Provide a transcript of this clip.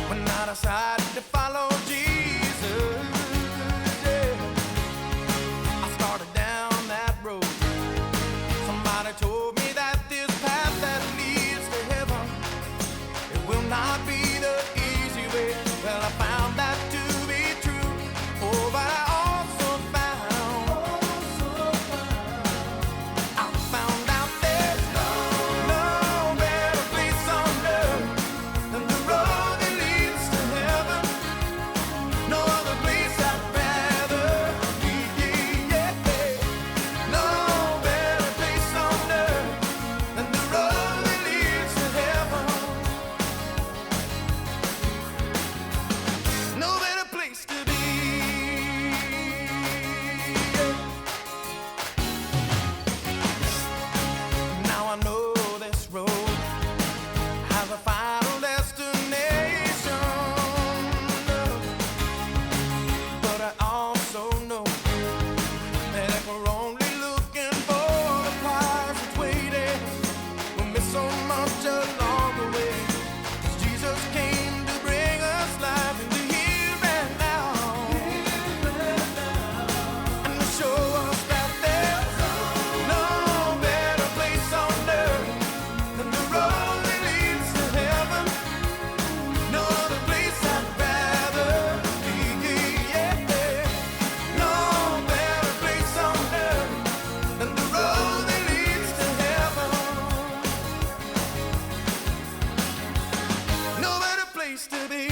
when I decided to follow Jesus. Yeah. I started down that road. Somebody told me that this path that leads to heaven, it will not be the easy way. Well, I found that to be true. Oh, but I also found out there's no better place on earth than the road that leads to heaven. No other place I'd rather be. Yeah. No better place on earth than the road that leads to heaven. No better place to be. Now I know this road has a final destination, but I also know that if we're only looking for the prize that's waiting, we'll miss so much along the way. 'Cause Jesus came to bring us life in the here and now, and to show us that there's no better place on earth than the road that leads to heaven. No other place I'd rather be. Yeah. No better place on earth than the road that leads to heaven. No better place to be.